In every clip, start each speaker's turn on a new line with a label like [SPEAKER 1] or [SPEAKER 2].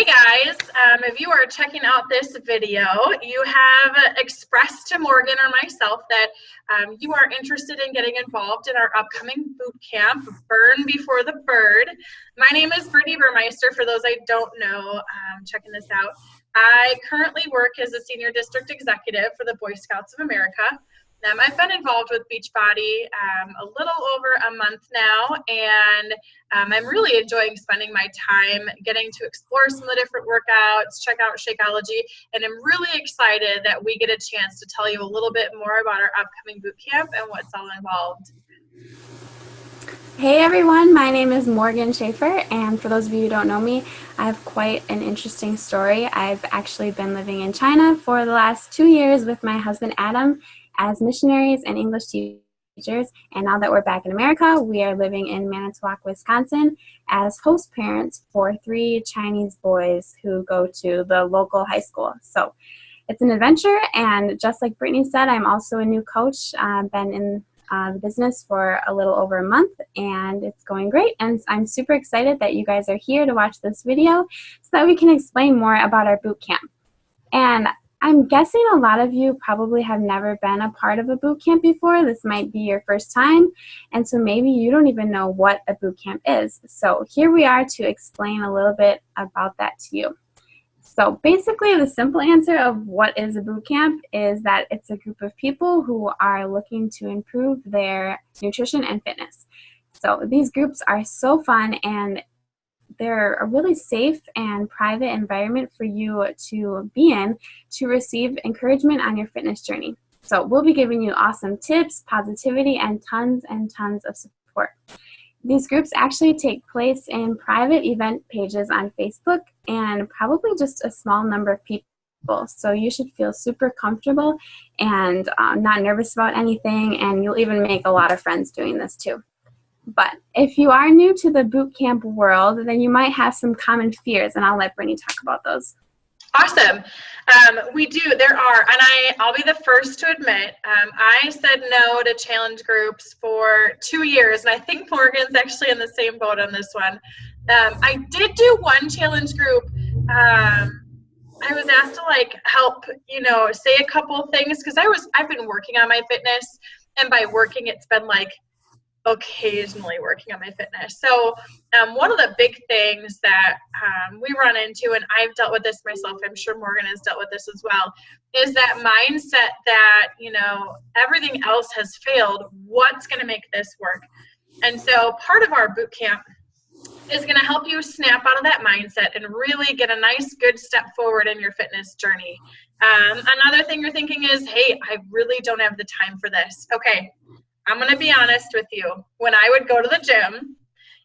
[SPEAKER 1] Hey guys, if you are checking out this video, you have expressed to Morgan or myself that you are interested in getting involved in our upcoming boot camp, Burn Before the Bird. My name is Brittany Burmeister, for those I don't know, checking this out. I currently work as a senior district executive for the Boy Scouts of America. I've been involved with Beachbody a little over a month now, and I'm really enjoying spending my time getting to explore some of the different workouts, check out Shakeology, and I'm really excited that we get a chance to tell you a little bit more about our upcoming boot camp and what's all involved.
[SPEAKER 2] Hey everyone, my name is Morgan Schaefer, and for those of you who don't know me, I have quite an interesting story. I've actually been living in China for the last 2 years with my husband Adam as missionaries and English teachers, and now that we're back in America, we are living in Manitowoc, Wisconsin as host parents for 3 Chinese boys who go to the local high school. So it's an adventure, and just like Brittany said, I'm also a new coach. I've been in the business for a little over a month, and it's going great, and I'm super excited that you guys are here to watch this video so that we can explain more about our boot camp. And I'm guessing a lot of you probably have never been a part of a boot camp before. This might be your first time, and so maybe you don't even know what a boot camp is. So here we are to explain a little bit about that to you. So basically, the simple answer of what is a boot camp is that it's a group of people who are looking to improve their nutrition and fitness. So these groups are so fun, and they're a really safe and private environment for you to be in to receive encouragement on your fitness journey. So we'll be giving you awesome tips, positivity, and tons of support. These groups actually take place in private event pages on Facebook and probably just a small number of people. So you should feel super comfortable and not nervous about anything, and you'll even make a lot of friends doing this too. But if you are new to the boot camp world, then you might have some common fears, and I'll let Brittany talk about those.
[SPEAKER 1] Awesome. We do. There are, and I'll be the first to admit, I said no to challenge groups for 2 years, and I think Morgan's actually in the same boat on this one. I did do one challenge group. I was asked to help, say a couple things, because I've been working on my fitness, and by working, it's been occasionally working on my fitness. So one of the big things that we run into, and I've dealt with this myself, I'm sure Morgan has dealt with this as well, is that mindset that, everything else has failed. What's going to make this work? And so part of our boot camp is going to help you snap out of that mindset and really get a nice, good step forward in your fitness journey. Another thing you're thinking is, hey, I really don't have the time for this. Okay. I'm going to be honest with you. When I would go to the gym,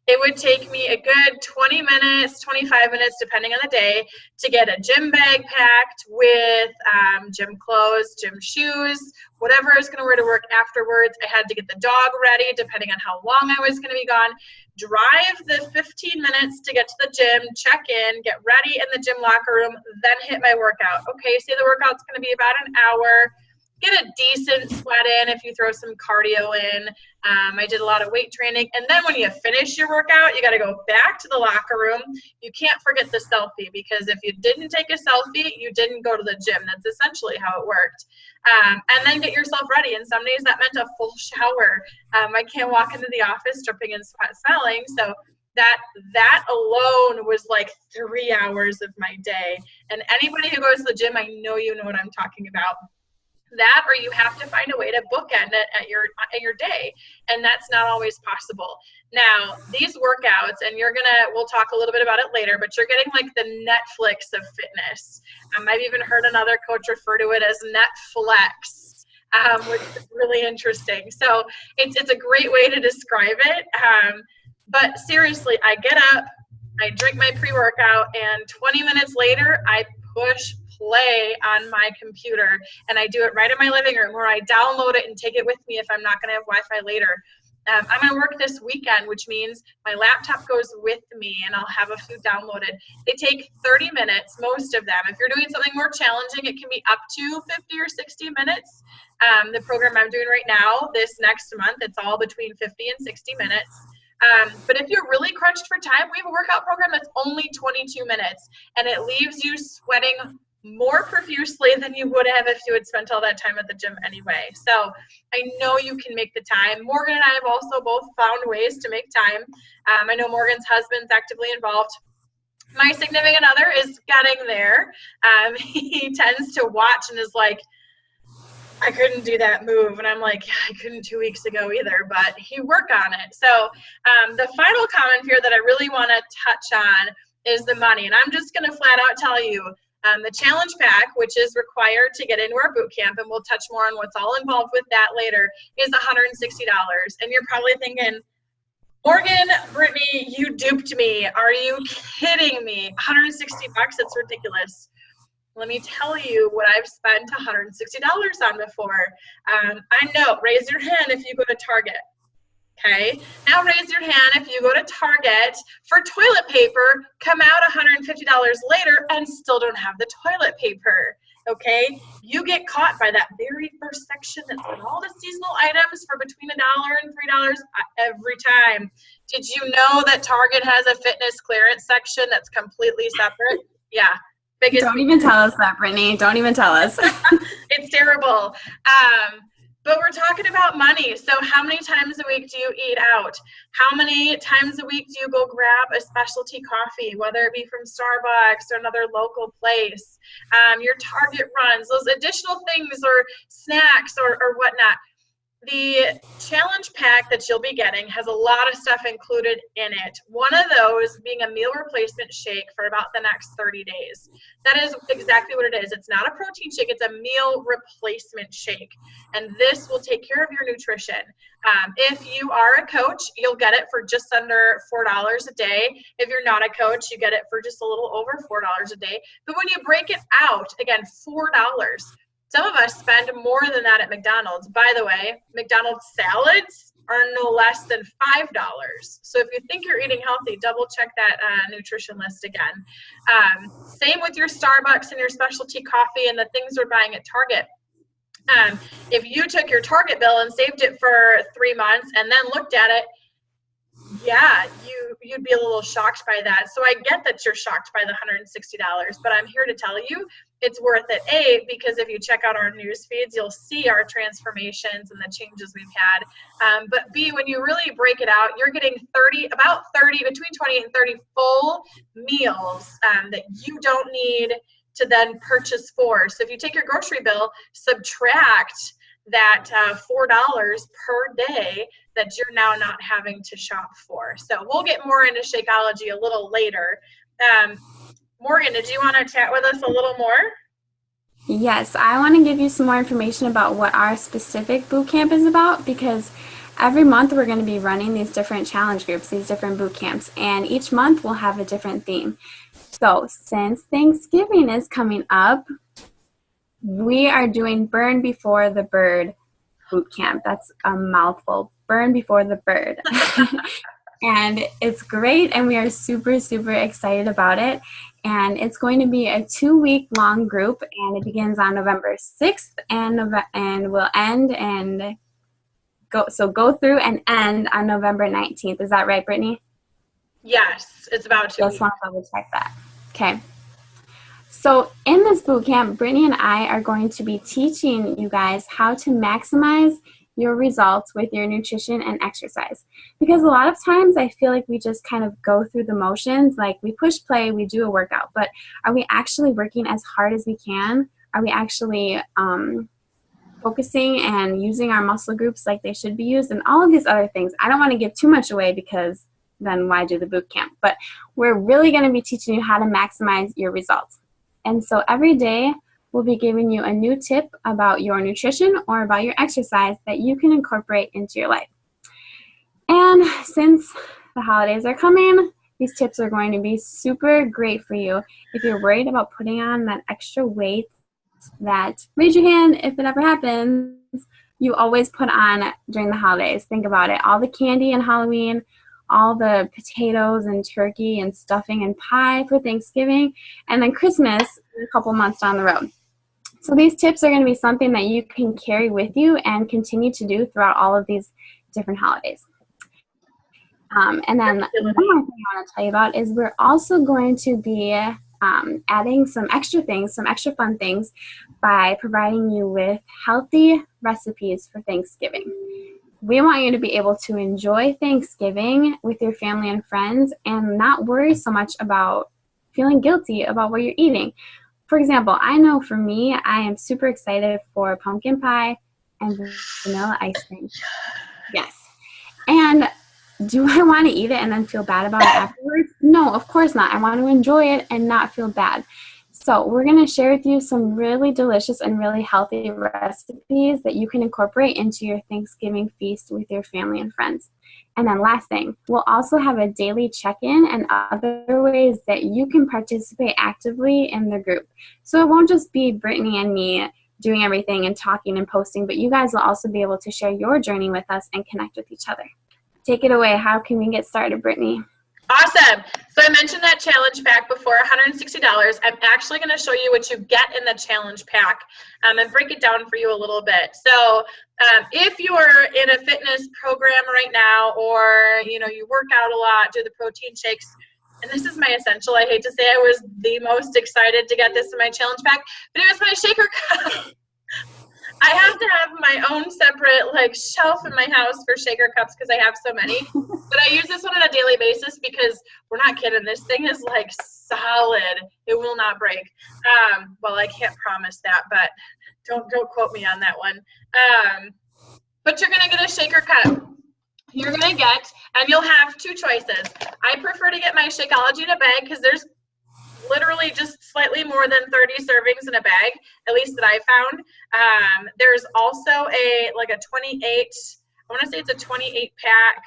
[SPEAKER 1] it would take me a good 20 minutes, 25 minutes, depending on the day, to get a gym bag packed with gym clothes, gym shoes, whatever I was going to wear to work afterwards. I had to get the dog ready, depending on how long I was going to be gone, drive the 15 minutes to get to the gym, check in, get ready in the gym locker room, then hit my workout. Okay, say the workout's going to be about an hour. Get a decent sweat in if you throw some cardio in. I did a lot of weight training. And then when you finish your workout, you got to go back to the locker room. You can't forget the selfie, because if you didn't take a selfie, you didn't go to the gym. That's essentially how it worked. And then get yourself ready. And some days that meant a full shower. I can't walk into the office dripping in sweat smelling. So that alone was 3 hours of my day. And anybody who goes to the gym, I know you know what I'm talking about. That, or you have to find a way to bookend it at your day, and that's not always possible. Now, these workouts, and we'll talk a little bit about it later, but you're getting the Netflix of fitness. I've even heard another coach refer to it as Netflex, which is really interesting. So it's a great way to describe it. But seriously, I get up, I drink my pre-workout, and 20 minutes later, I push play on my computer, and I do it right in my living room, or I download it and take it with me if I'm not going to have Wi-Fi later. I'm going to work this weekend, which means my laptop goes with me, and I'll have a few downloaded. They take 30 minutes, most of them. If you're doing something more challenging, it can be up to 50 or 60 minutes. The program I'm doing right now, this next month, it's all between 50 and 60 minutes. But if you're really crunched for time, we have a workout program that's only 22 minutes, and it leaves you sweating more profusely than you would have if you had spent all that time at the gym anyway. So I know you can make the time. Morgan and I have also both found ways to make time. I know Morgan's husband's actively involved. My significant other is getting there. He tends to watch and is like, I couldn't do that move. And I'm like, yeah, I couldn't 2 weeks ago either, but he worked on it. So the final comment here that I really want to touch on is the money. And I'm just going to flat out tell you, the challenge pack, which is required to get into our boot camp, and we'll touch more on what's all involved with that later, is $160. And you're probably thinking, Morgan, Brittany, you duped me. Are you kidding me? $160, it's ridiculous. Let me tell you what I've spent $160 on before. I know, raise your hand if you go to Target. Okay, now raise your hand if you go to Target for toilet paper, come out $150 later and still don't have the toilet paper. Okay, you get caught by that very first section that's got all the seasonal items for between $1 and $3 every time. Did you know that Target has a fitness clearance section that's completely separate? Yeah.
[SPEAKER 2] Don't even tell us that, Brittany. Don't even tell us.
[SPEAKER 1] It's terrible. But we're talking about money. So how many times a week do you eat out? How many times a week do you go grab a specialty coffee, whether it be from Starbucks or another local place? Your Target runs, those additional things or snacks or whatnot. The challenge pack that you'll be getting has a lot of stuff included in it. One of those being a meal replacement shake for about the next 30 days. That is exactly what it is. It's not a protein shake, it's a meal replacement shake. And this will take care of your nutrition. If you are a coach, you'll get it for just under $4 a day. If you're not a coach, you get it for just a little over $4 a day. But when you break it out, again, $4. Some of us spend more than that at McDonald's. By the way, McDonald's salads are no less than $5. So if you think you're eating healthy, double check that nutrition list again. Same with your Starbucks and your specialty coffee and the things we're buying at Target. If you took your Target bill and saved it for 3 months and then looked at it, yeah, you'd be a little shocked by that. So I get that you're shocked by the $160, but I'm here to tell you it's worth it. A, because if you check out our news feeds, you'll see our transformations and the changes we've had. But B, when you really break it out, you're getting between 20 and 30 full meals that you don't need to then purchase for. So if you take your grocery bill, subtract that $4 per day that you're now not having to shop for. So we'll get more into Shakeology a little later. Morgan, did you want to chat with us a little more?
[SPEAKER 2] Yes, I want to give you some more information about what our specific boot camp is about, because every month we're going to be running these different challenge groups, these different boot camps, and each month we'll have a different theme. So since Thanksgiving is coming up, we are doing Burn Before the Bird boot camp. That's a mouthful. Burn Before the Bird. And it's great, and we are super, super excited about it. And it's going to be a 2-week long group, and it begins on November 6th and will end and go through and end on November 19th. Is that right, Brittany?
[SPEAKER 1] Yes, it's about 2 weeks.
[SPEAKER 2] Just want to double check that. Okay. So in this boot camp, Brittany and I are going to be teaching you guys how to maximize your results with your nutrition and exercise. Because a lot of times I feel like we just kind of go through the motions, like we push play, we do a workout, but are we actually working as hard as we can? Are we actually focusing and using our muscle groups like they should be used, and all of these other things? I don't want to give too much away because then why do the boot camp? But we're really going to be teaching you how to maximize your results. And so every day we'll be giving you a new tip about your nutrition or about your exercise that you can incorporate into your life. And since the holidays are coming, these tips are going to be super great for you if you're worried about putting on that extra weight that, raise your hand if it ever happens, you always put on during the holidays. Think about it. All the candy and Halloween, all the potatoes and turkey and stuffing and pie for Thanksgiving, and then Christmas a couple months down the road. So these tips are going to be something that you can carry with you and continue to do throughout all of these different holidays. And then one more thing I want to tell you about is we're also going to be adding some extra things, some extra fun things by providing you with healthy recipes for Thanksgiving. We want you to be able to enjoy Thanksgiving with your family and friends and not worry so much about feeling guilty about what you're eating. For example, I know for me, I am super excited for pumpkin pie and vanilla ice cream. Yes. And do I want to eat it and then feel bad about it afterwards? No, of course not. I want to enjoy it and not feel bad. So we're going to share with you some really delicious and really healthy recipes that you can incorporate into your Thanksgiving feast with your family and friends. And then last thing, we'll also have a daily check-in and other ways that you can participate actively in the group. So it won't just be Brittany and me doing everything and talking and posting, but you guys will also be able to share your journey with us and connect with each other. Take it away. How can we get started, Brittany?
[SPEAKER 1] Awesome. So I mentioned that challenge pack before, $160. I'm actually going to show you what you get in the challenge pack and break it down for you a little bit. So if you're in a fitness program right now, or you work out a lot, do the protein shakes, and this is my essential. I hate to say I was the most excited to get this in my challenge pack, but it was my shaker cup. I have to have my own separate shelf in my house for shaker cups because I have so many. But I use this one on a daily basis because we're not kidding. This thing is solid. It will not break. Well, I can't promise that, but don't quote me on that one. But you're gonna get a shaker cup. You're gonna get, and you'll have two choices. I prefer to get my Shakeology in a bag because there's literally just slightly more than 30 servings in a bag, at least that I found. There's also a 28, I want to say it's a 28 pack.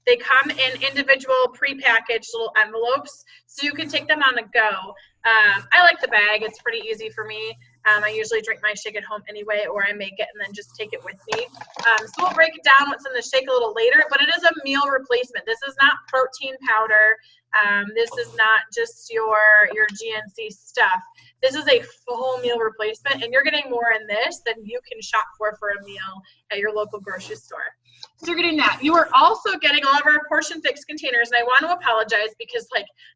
[SPEAKER 1] They come in individual pre-packaged little envelopes, so you can take them on the go. I like the bag. It's pretty easy for me. I usually drink my shake at home anyway, or I make it and then just take it with me. So we'll break it down what's in the shake a little later, but it is a meal replacement. This is not protein powder. This is not just your GNC stuff. This is a full meal replacement, and you're getting more in this than you can shop for a meal at your local grocery store. So you're getting that. You are also getting all of our portion fix containers, and I want to apologize because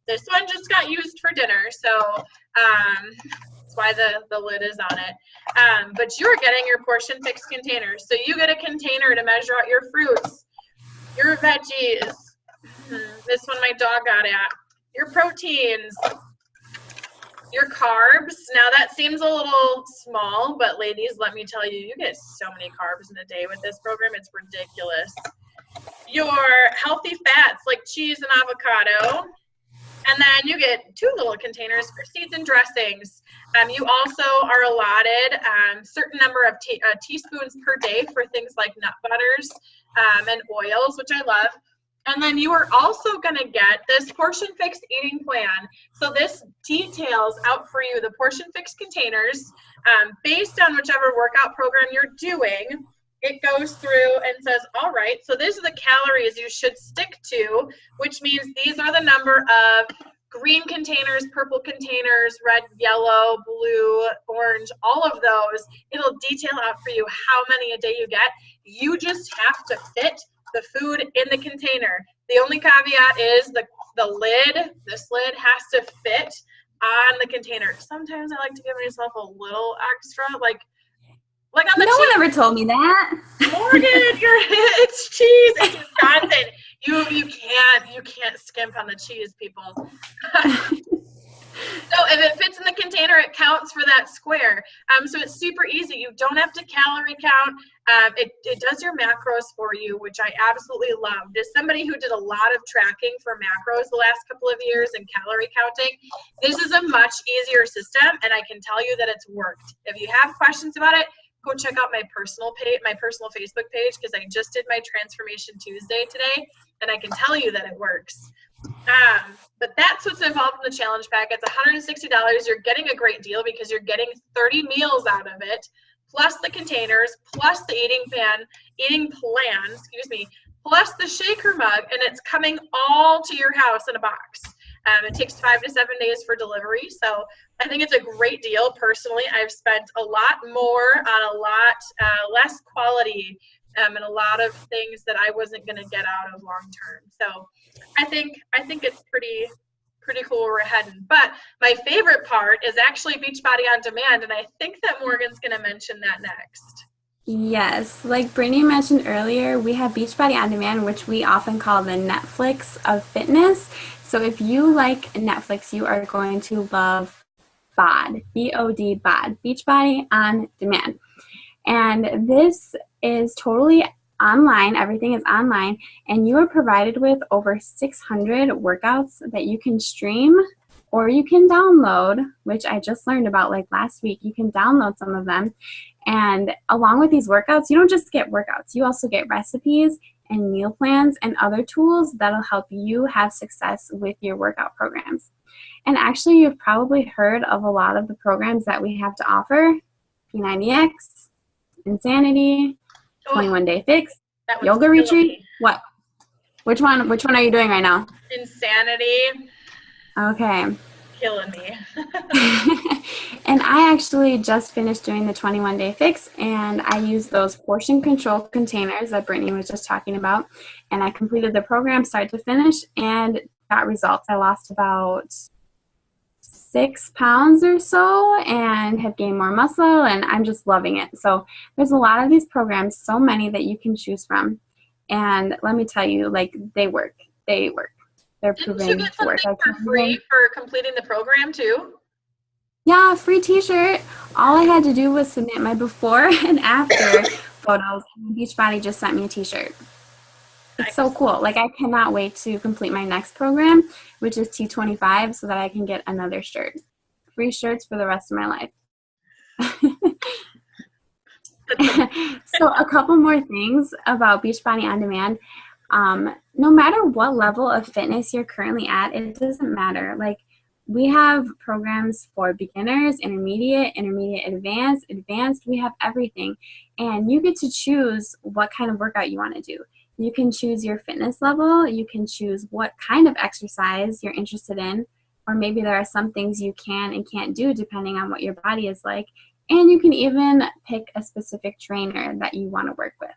[SPEAKER 1] this one just got used for dinner, so that's why the lid is on it. But you're getting your portion fix containers. So you get a container to measure out your fruits, your veggies. This one my dog got at. Your proteins, your carbs. Now that seems a little small, but ladies, let me tell you, you get so many carbs in a day with this program. It's ridiculous. Your healthy fats like cheese and avocado. And then you get two little containers for seeds and dressings. You also are allotted a certain number of teaspoons per day for things like nut butters and oils, which I love. And then you are also going to get this portion fix eating plan. So this details out for you the portion fix containers based on whichever workout program you're doing. It goes through and says, all right, so these are the calories you should stick to, which means these are the number of green containers, purple containers, red, yellow, blue, orange, all of those. It'll detail out for you how many a day you get. You just have to fit the food in the container. The only caveat is the lid, this lid has to fit on the container. Sometimes I like to give myself a little extra, like on the
[SPEAKER 2] No
[SPEAKER 1] cheese.
[SPEAKER 2] one ever told me that.
[SPEAKER 1] Morgan, it's cheese. It's Wisconsin. You can't skimp on the cheese, people. So if it fits in the container, it counts for that square. So it's super easy. You don't have to calorie count. It does your macros for you, which I absolutely loved. As somebody who did a lot of tracking for macros the last couple of years and calorie counting, this is a much easier system, and I can tell you that it's worked. If you have questions about it, go check out my personal Facebook page, because I just did my Transformation Tuesday today, and I can tell you that it works. But that's what's involved in the challenge pack. It's $160. You're getting a great deal because you're getting 30 meals out of it, plus the containers, plus the eating plan, plus the shaker mug, and it's coming all to your house in a box. It takes 5 to 7 days for delivery, so I think it's a great deal. Personally, I've spent a lot more on a lot less quality and a lot of things that I wasn't going to get out of long term. So I think it's pretty cool where we're heading. But my favorite part is actually Beachbody On Demand, and I think that Morgan's going to mention that next.
[SPEAKER 2] Yes, like Brittany mentioned earlier, we have Beachbody On Demand, which we often call the Netflix of fitness. So if you like Netflix, you are going to love BOD, B-O-D, BOD, Beachbody On Demand. And this is totally online. Everything is online, and you are provided with over 600 workouts that you can stream or you can download, which I just learned about like last week. You can download some of them. And along with these workouts, you don't just get workouts, you also get recipes and meal plans and other tools that'll help you have success with your workout programs. And actually, you've probably heard of a lot of the programs that we have to offer: P90X, Insanity, 21 Day Fix, Yoga Retreat. What? Which one are you doing right now?
[SPEAKER 1] Insanity.
[SPEAKER 2] Okay.
[SPEAKER 1] Killing me.
[SPEAKER 2] And I actually just finished doing the 21 Day Fix, and I used those portion control containers that Brittany was just talking about, and I completed the program start to finish and got results. I lost about 6 pounds or so and have gained more muscle, and I'm just loving it. So there's a lot of these programs, so many that you can choose from, and let me tell you, like, they work. They're proven
[SPEAKER 1] Didn't you get
[SPEAKER 2] to work.
[SPEAKER 1] something for free for completing the program too?
[SPEAKER 2] Yeah, free t-shirt. All I had to do was submit my before and after photos, and Beachbody just sent me a t-shirt. It's so cool. Like, I cannot wait to complete my next program, which is T25, so that I can get another shirt. Free shirts for the rest of my life. So a couple more things about Beachbody On Demand. No matter what level of fitness you're currently at, it doesn't matter. Like, we have programs for beginners, intermediate, advanced. We have everything. And you get to choose what kind of workout you want to do. You can choose your fitness level. You can choose what kind of exercise you're interested in. Or maybe there are some things you can and can't do depending on what your body is like. And you can even pick a specific trainer that you want to work with.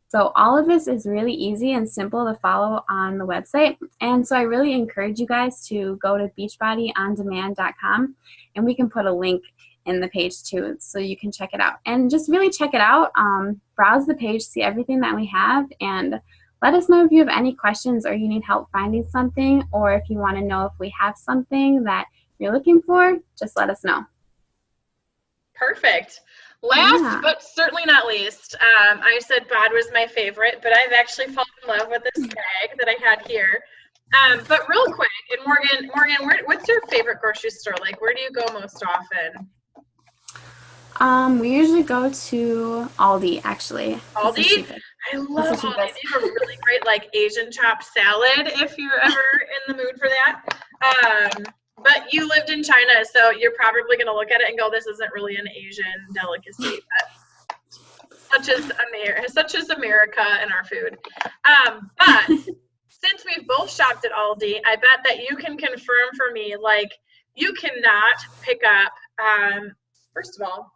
[SPEAKER 2] So all of this is really easy and simple to follow on the website. And so I really encourage you guys to go to beachbodyondemand.com, and we can put a link in the page too, so you can check it out. And just really check it out. Browse the page, see everything that we have, and let us know if you have any questions or you need help finding something, or if you want to know if we have something that you're looking for, just let us know.
[SPEAKER 1] Perfect. Last but certainly not least, I said BOD was my favorite, but I've actually fallen in love with this bag that I had here. But real quick, and Morgan, what's your favorite grocery store? Like, where do you go most often?
[SPEAKER 2] We usually go to Aldi, actually.
[SPEAKER 1] Aldi? I love Aldi. They have a really great, like, Asian chopped salad if you're ever in the mood for that. But you lived in China, so you're probably going to look at it and go, this isn't really an Asian delicacy. But such is America and our food. But since we've both shopped at Aldi, I bet that you can confirm for me, like, you cannot pick up, first of all,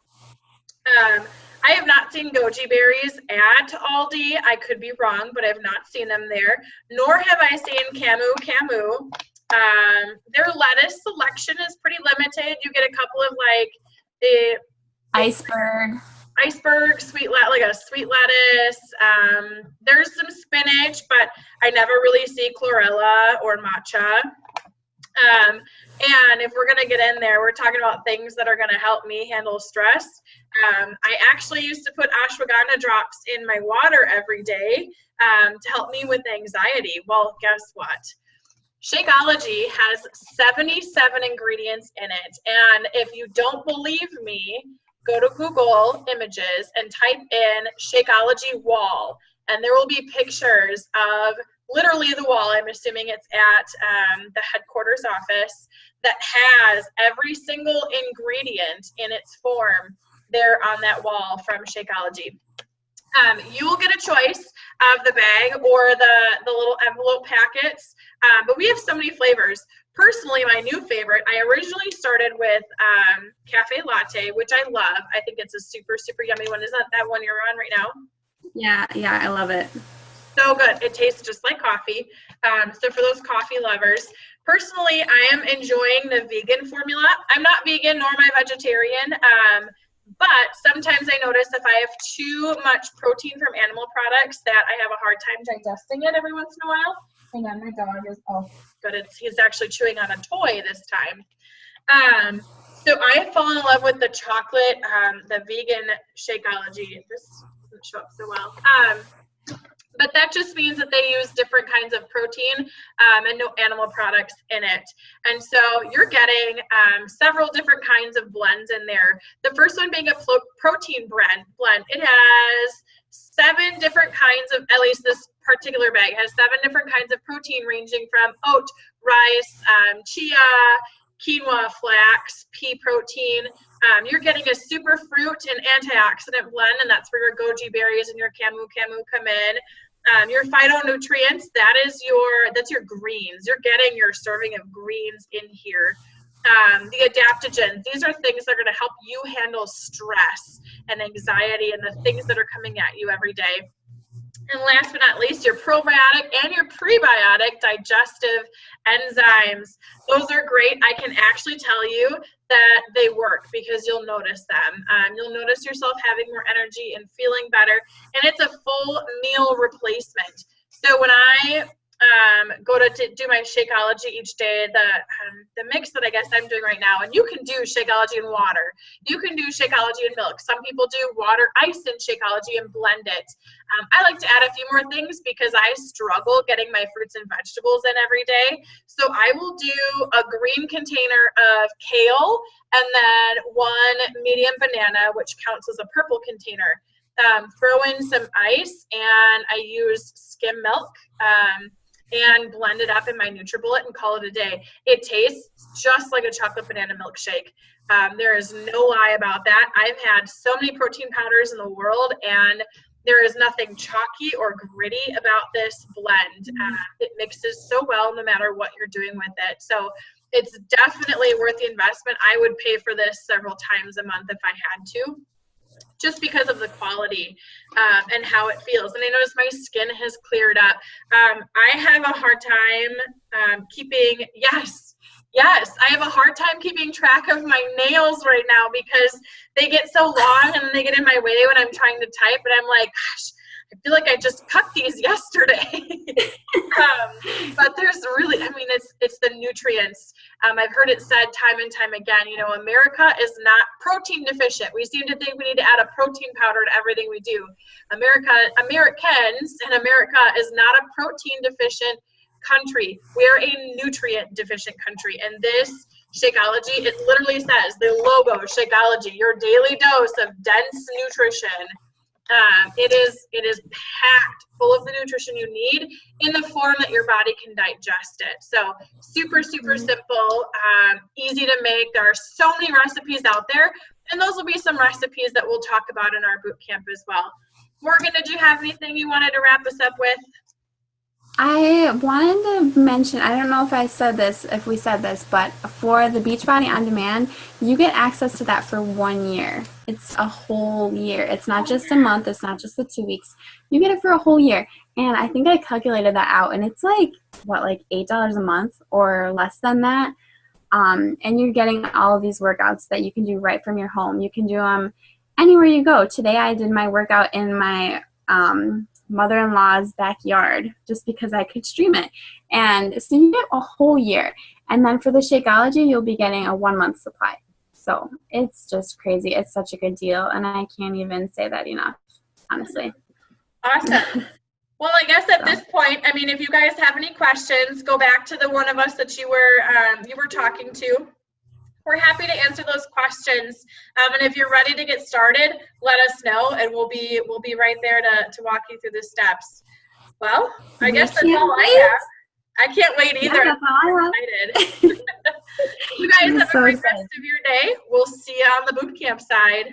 [SPEAKER 1] I have not seen goji berries at Aldi. I could be wrong, but I've not seen them there. Nor have I seen camu. Their lettuce selection is pretty limited. You get a couple of, like, the iceberg sweet lettuce. There's some spinach, but I never really see chlorella or matcha. And if we're going to get in there, we're talking about things that are going to help me handle stress. I actually used to put ashwagandha drops in my water every day to help me with anxiety. Well, guess what? Shakeology has 77 ingredients in it. And if you don't believe me, go to Google Images and type in Shakeology wall, and there will be pictures of literally the wall. I'm assuming it's at the headquarters office that has every single ingredient in its form there on that wall from Shakeology. You will get a choice of the bag or the little envelope packets, but we have so many flavors. Personally, my new favorite, I originally started with cafe latte, which I love. I think it's a super, super yummy one. Is that one you're on right now?
[SPEAKER 2] Yeah, yeah, I love it.
[SPEAKER 1] So good. It tastes just like coffee. So for those coffee lovers, personally, I am enjoying the vegan formula. I'm not vegan nor am I vegetarian, but sometimes I notice if I have too much protein from animal products that I have a hard time digesting it every once in a while. Hang on, my dog is, oh, good. He's actually chewing on a toy this time. So I have fallen in love with the chocolate, the vegan Shakeology. This doesn't show up so well. But that just means that they use different kinds of protein and no animal products in it. And so you're getting several different kinds of blends in there. The first one being a protein blend. It has 7 different kinds of, at least this particular bag has 7 different kinds of protein ranging from oat, rice, chia, quinoa, flax, pea protein. You're getting a superfruit and antioxidant blend, and that's where your goji berries and your camu come in. Your phytonutrients, that's your greens. You're getting your serving of greens in here. The adaptogens, these are things that are going to help you handle stress and anxiety and the things that are coming at you every day. And last but not least, your probiotic and your prebiotic digestive enzymes. Those are great. I can actually tell you that they work because you'll notice them. You'll notice yourself having more energy and feeling better. And it's a full meal replacement. So when I go to do my Shakeology each day, the mix that I guess I'm doing right now, and you can do Shakeology in water. You can do Shakeology in milk. Some people do water ice in Shakeology and blend it. I like to add a few more things because I struggle getting my fruits and vegetables in every day. So I will do a green container of kale and then 1 medium banana, which counts as a purple container. Throw in some ice, and I use skim milk. And blend it up in my NutriBullet and call it a day. It tastes just like a chocolate banana milkshake. There is no lie about that. I've had so many protein powders in the world, and there is nothing chalky or gritty about this blend. It mixes so well no matter what you're doing with it. So it's definitely worth the investment. I would pay for this several times a month if I had to, just because of the quality and how it feels. And I notice my skin has cleared up. I have a hard time keeping, yes, I have a hard time keeping track of my nails right now because they get so long and they get in my way when I'm trying to type. And I'm like, gosh, I feel like I just cut these yesterday. But there's really, I mean, it's the nutrients. I've heard it said time and time again, you know, America is not protein deficient. We seem to think we need to add a protein powder to everything we do. Americans and America is not a protein deficient country. We're a nutrient deficient country. And this Shakeology, it literally says, the logo, Shakeology, your daily dose of dense nutrition. It is packed full of the nutrition you need in the form that your body can digest it. So super, super simple, easy to make. There are so many recipes out there, and those will be some recipes that we'll talk about in our boot camp as well. Morgan, did you have anything you wanted to wrap us up with?
[SPEAKER 2] I wanted to mention, I don't know if we said this, but for the Beachbody On Demand, you get access to that for 1 year. It's a whole year. It's not just a month. It's not just the 2 weeks. You get it for a whole year. And I think I calculated that out, and it's like $8 a month or less than that. And you're getting all of these workouts that you can do right from your home. You can do them anywhere you go. Today I did my workout in my mother-in-law's backyard just because I could stream it. And so you get a whole year. And then for the Shakeology, you'll be getting a 1 month supply. So it's just crazy. It's such a good deal. And I can't even say that enough, honestly.
[SPEAKER 1] Awesome. Well, I guess at this point, I mean, if you guys have any questions, go back to the one of us that you were talking to. We're happy to answer those questions. And if you're ready to get started, let us know, and we'll be right there to walk you through the steps. Well, I guess that's all I have. I can't wait either.
[SPEAKER 2] Yeah, that's all I have.
[SPEAKER 1] You guys have a great rest of your day. We'll see you on the boot camp side.